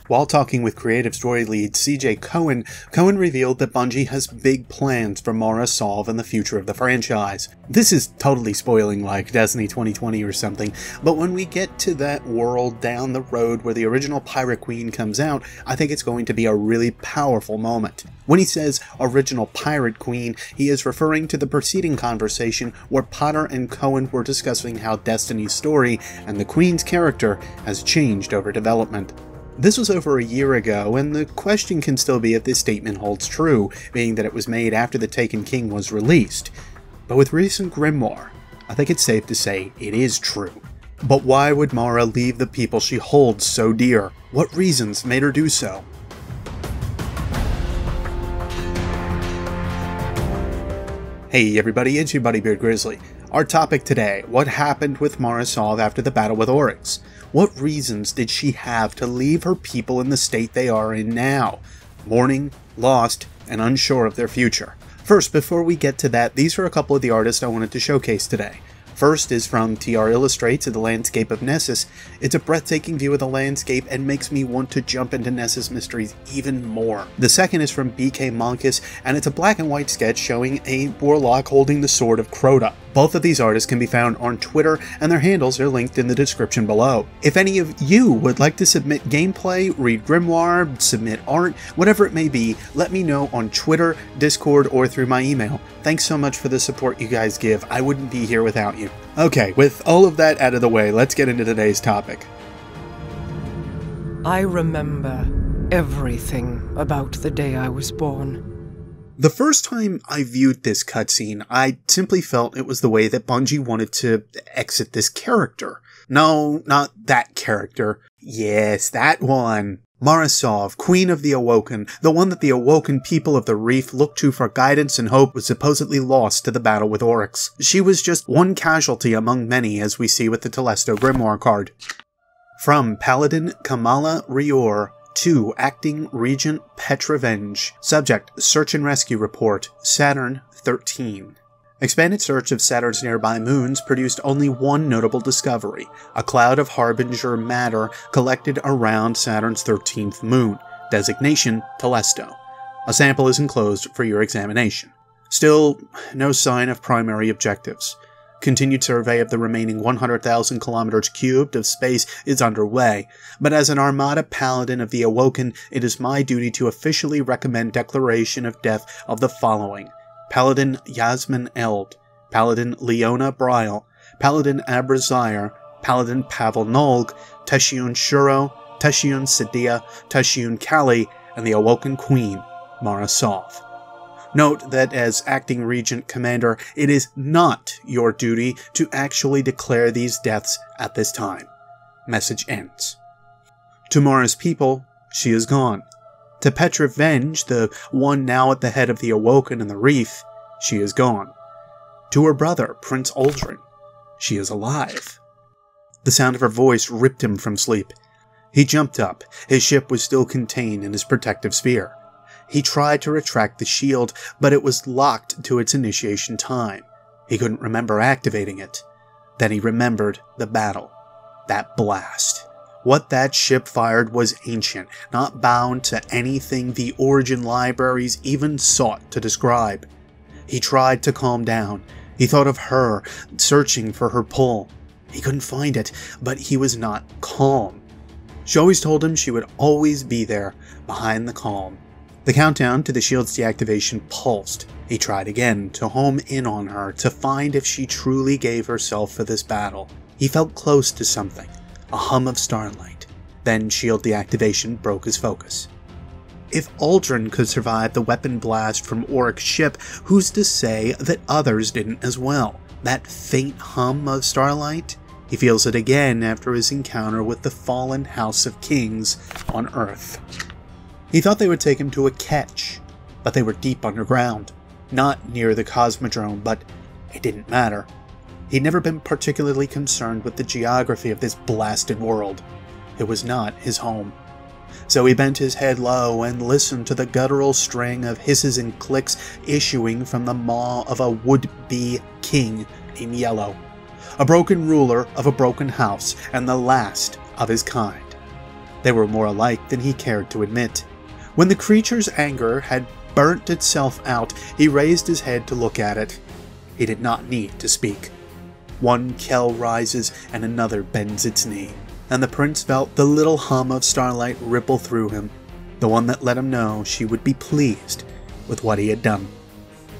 While talking with creative story lead CJ Cohen, Cohen revealed that Bungie has big plans for Mara Sov and the future of the franchise. This is totally spoiling like Destiny 2020 or something, but when we get to that world down the road where the original Pirate Queen comes out, I think it's going to be a really powerful moment. When he says original Pirate Queen, he is referring to the preceding conversation where Potter and Cohen were discussing how Destiny's story and the Queen's character has changed over development. This was over a year ago, and the question can still be if this statement holds true, being that it was made after The Taken King was released. But with recent Grimoire, I think it's safe to say it is true. But why would Mara leave the people she holds so dear? What reasons made her do so? Hey everybody, it's your buddy Beard Grizzly. Our topic today, what happened with Mara Sov after the battle with Oryx? What reasons did she have to leave her people in the state they are in now? Mourning, lost, and unsure of their future. First, before we get to that, these are a couple of the artists I wanted to showcase today. First is from TR Illustrates of the landscape of Nessus. It's a breathtaking view of the landscape and makes me want to jump into Nessus mysteries even more. The second is from BK Monkus, and it's a black and white sketch showing a warlock holding the sword of Crota. Both of these artists can be found on Twitter, and their handles are linked in the description below. If any of you would like to submit gameplay, read Grimoire, submit art, whatever it may be, let me know on Twitter, Discord, or through my email. Thanks so much for the support you guys give. I wouldn't be here without you. Okay, with all of that out of the way, let's get into today's topic. I remember everything about the day I was born. The first time I viewed this cutscene, I simply felt it was the way that Bungie wanted to exit this character. No, not that character. Yes, that one. Mara Sov, Queen of the Awoken, the one that the Awoken people of the Reef looked to for guidance and hope, was supposedly lost to the battle with Oryx. She was just one casualty among many, as we see with the Telesto Grimoire card. From Paladin Kamala Rior to Acting Regent Petrovenge. Subject, Search and Rescue Report, Saturn 13. Expanded search of Saturn's nearby moons produced only one notable discovery, a cloud of Harbinger matter collected around Saturn's 13th moon. Designation, Telesto. A sample is enclosed for your examination. Still, no sign of primary objectives. Continued survey of the remaining 100,000 kilometers cubed of space is underway, but as an Armada Paladin of the Awoken, it is my duty to officially recommend declaration of death of the following: Paladin Yasmin Eld, Paladin Leona Bryle, Paladin Abrazire, Paladin Pavel Nolg, Teshiun Shuro, Teshiun Sadia, Teshiun Kali, and the Awoken Queen, Mara Sov. Note that as Acting Regent Commander, it is not your duty to actually declare these deaths at this time. Message ends. To Mara's people, she is gone. To Petrovenge, the one now at the head of the Awoken and the Reef, she is gone. To her brother, Prince Uldren, she is alive. The sound of her voice ripped him from sleep. He jumped up. His ship was still contained in his protective sphere. He tried to retract the shield, but it was locked to its initiation time. He couldn't remember activating it. Then he remembered the battle. That blast. What that ship fired was ancient, not bound to anything the Origin libraries even sought to describe. He tried to calm down. He thought of her, searching for her pull. He couldn't find it, but he was not calm. She always told him she would always be there, behind the calm. The countdown to the shield's deactivation pulsed. He tried again to home in on her, to find if she truly gave herself for this battle. He felt close to something, a hum of starlight. Then shield deactivation broke his focus. If Uldren could survive the weapon blast from Oryx's ship, who's to say that others didn't as well? That faint hum of starlight? He feels it again after his encounter with the fallen House of Kings on Earth. He thought they would take him to a catch, but they were deep underground. Not near the Cosmodrome, but it didn't matter. He'd never been particularly concerned with the geography of this blasted world. It was not his home. So he bent his head low and listened to the guttural string of hisses and clicks issuing from the maw of a would-be king in yellow. A broken ruler of a broken house, and the last of his kind. They were more alike than he cared to admit. When the creature's anger had burnt itself out, he raised his head to look at it. He did not need to speak. One kell rises and another bends its knee, and the prince felt the little hum of starlight ripple through him, the one that let him know she would be pleased with what he had done.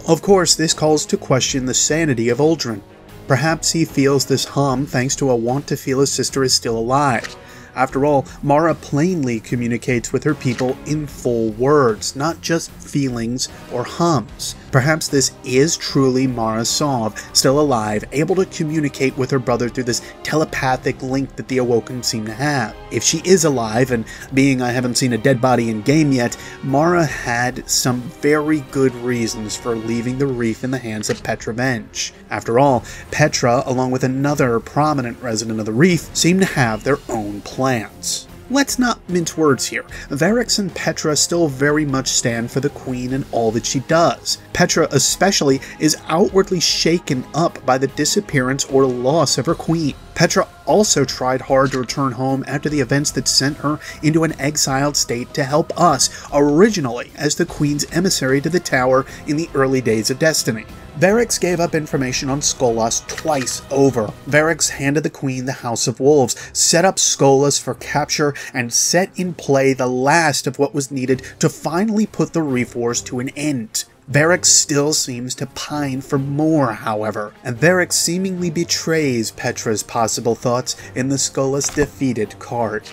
Of course, this calls to question the sanity of Uldren. Perhaps he feels this hum thanks to a want to feel his sister is still alive. After all, Mara plainly communicates with her people in full words, not just feelings or hums. Perhaps this is truly Mara Sov, still alive, able to communicate with her brother through this telepathic link that the Awoken seem to have. If she is alive, and being I haven't seen a dead body in game yet, Mara had some very good reasons for leaving the reef in the hands of Petra Venj. After all, Petra, along with another prominent resident of the reef, seem to have their own plans. Let's not mince words here. Varix and Petra still very much stand for the Queen and all that she does. Petra especially is outwardly shaken up by the disappearance or loss of her Queen. Petra also tried hard to return home after the events that sent her into an exiled state to help us, originally as the Queen's emissary to the Tower in the early days of Destiny. Varix gave up information on Skolas twice over. Varix handed the Queen the House of Wolves, set up Skolas for capture, and set in play the last of what was needed to finally put the Reef Wars to an end. Varix still seems to pine for more, however, and Varix seemingly betrays Petra's possible thoughts in the Skolas defeated card.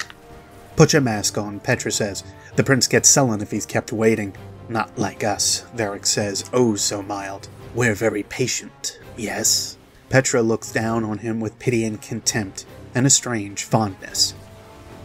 "Put your mask on," Petra says. "The prince gets sullen if he's kept waiting." "Not like us," Varix says, oh so mild. "We're very patient, yes?" Petra looks down on him with pity and contempt, and a strange fondness.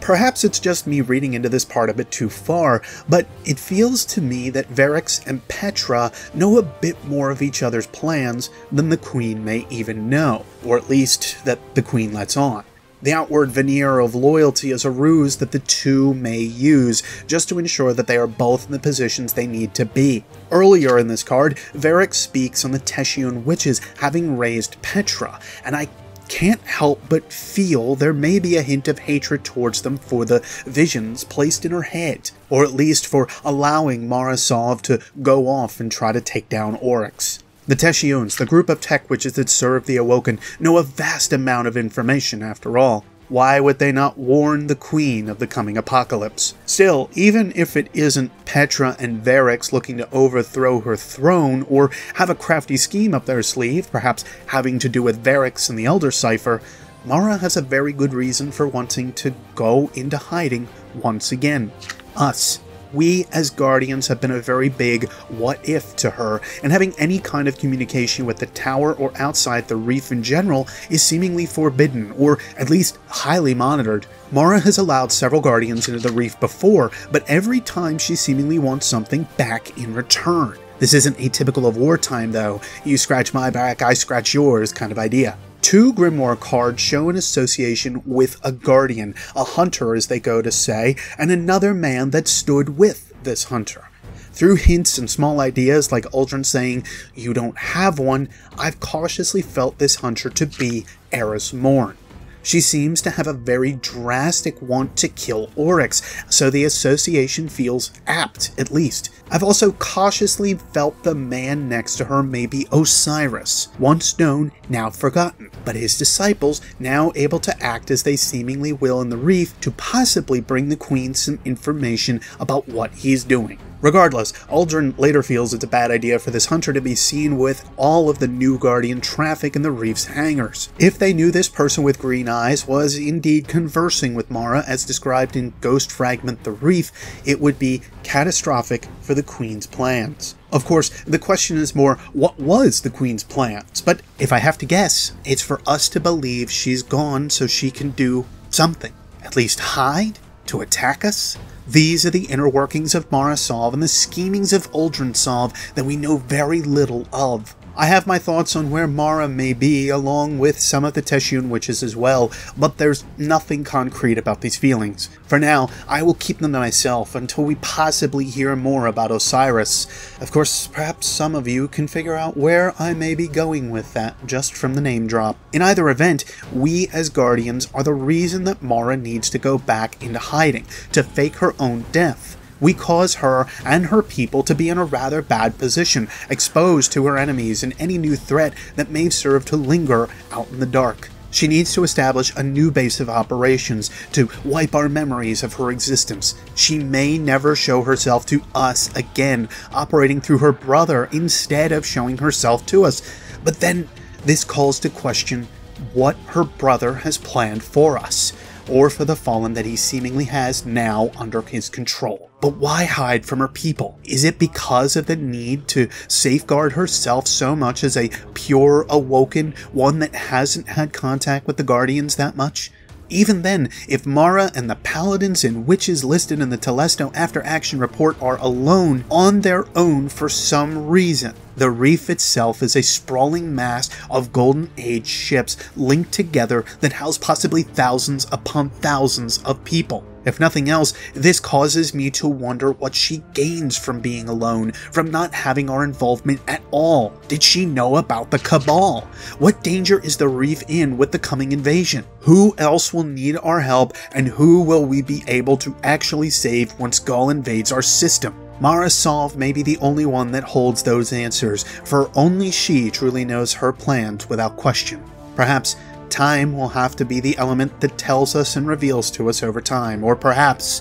Perhaps it's just me reading into this part a bit too far, but it feels to me that Varix and Petra know a bit more of each other's plans than the Queen may even know, or at least that the Queen lets on. The outward veneer of loyalty is a ruse that the two may use, just to ensure that they are both in the positions they need to be. Earlier in this card, Varix speaks on the Teshian witches having raised Petra, and I can't help but feel there may be a hint of hatred towards them for the visions placed in her head, or at least for allowing Mara Sov to go off and try to take down Oryx. The Teshiuns, the group of tech witches that serve the Awoken, know a vast amount of information after all. Why would they not warn the Queen of the coming apocalypse? Still, even if it isn't Petra and Varix looking to overthrow her throne, or have a crafty scheme up their sleeve, perhaps having to do with Varix and the Elder Cipher, Mara has a very good reason for wanting to go into hiding once again. Us. We, as Guardians, have been a very big what-if to her, and having any kind of communication with the Tower or outside the Reef in general is seemingly forbidden, or at least highly monitored. Mara has allowed several Guardians into the Reef before, but every time she seemingly wants something back in return. This isn't atypical of wartime, though. You scratch my back, I scratch yours kind of idea. Two Grimoire cards show an association with a Guardian, a hunter as they go to say, and another man that stood with this hunter. Through hints and small ideas like Uldren saying, "You don't have one," I've cautiously felt this hunter to be Eris Morn. She seems to have a very drastic want to kill Oryx, so the association feels apt, at least. I've also cautiously felt the man next to her may be Osiris, once known, now forgotten, but his disciples now able to act as they seemingly will in the Reef to possibly bring the Queen some information about what he's doing. Regardless, Uldren later feels it's a bad idea for this hunter to be seen with all of the new Guardian traffic in the Reef's hangars. If they knew this person with green eyes was indeed conversing with Mara as described in Ghost Fragment the Reef, it would be catastrophic for the Queen's plans. Of course, the question is more, what was the Queen's plans? But if I have to guess, it's for us to believe she's gone so she can do something. At least hide? To attack us? These are the inner workings of Mara Sov and the schemings of Uldren Sov that we know very little of. I have my thoughts on where Mara may be, along with some of the Teshun witches as well, but there's nothing concrete about these feelings. For now, I will keep them to myself until we possibly hear more about Osiris. Of course, perhaps some of you can figure out where I may be going with that just from the name drop. In either event, we as Guardians are the reason that Mara needs to go back into hiding, to fake her own death. We cause her and her people to be in a rather bad position, exposed to her enemies and any new threat that may serve to linger out in the dark. She needs to establish a new base of operations to wipe our memories of her existence. She may never show herself to us again, operating through her brother instead of showing herself to us. But then this calls to question what her brother has planned for us, or for the Fallen that he seemingly has now under his control. But why hide from her people? Is it because of the need to safeguard herself so much as a pure Awoken, one that hasn't had contact with the Guardians that much? Even then, if Mara and the paladins and witches listed in the Telesto After Action report are alone on their own for some reason, the reef itself is a sprawling mass of Golden Age ships linked together that house possibly thousands upon thousands of people. If nothing else, this causes me to wonder what she gains from being alone, from not having our involvement at all. Did she know about the Cabal? What danger is the reef in with the coming invasion? Who else will need our help, and who will we be able to actually save once Gaul invades our system? Mara Sov may be the only one that holds those answers, for only she truly knows her plans without question. Perhaps time will have to be the element that tells us and reveals to us over time, or perhaps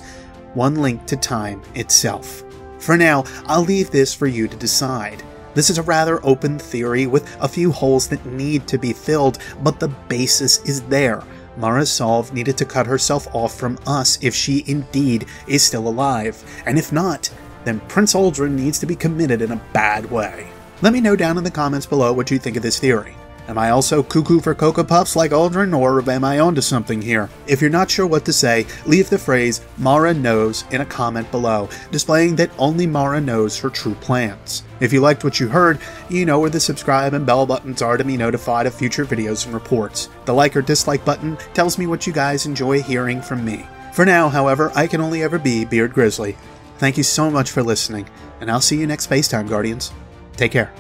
one link to time itself. For now, I'll leave this for you to decide. This is a rather open theory with a few holes that need to be filled, but the basis is there. Mara Sov needed to cut herself off from us if she indeed is still alive, and if not, then Prince Uldren needs to be committed in a bad way. Let me know down in the comments below what you think of this theory. Am I also cuckoo for Cocoa Puffs like Uldren, or am I onto something here? If you're not sure what to say, leave the phrase Mara knows in a comment below, displaying that only Mara knows her true plans. If you liked what you heard, you know where the subscribe and bell buttons are to be notified of future videos and reports. The like or dislike button tells me what you guys enjoy hearing from me. For now, however, I can only ever be Beard Grizzly. Thank you so much for listening, and I'll see you next Spacetime, Guardians. Take care.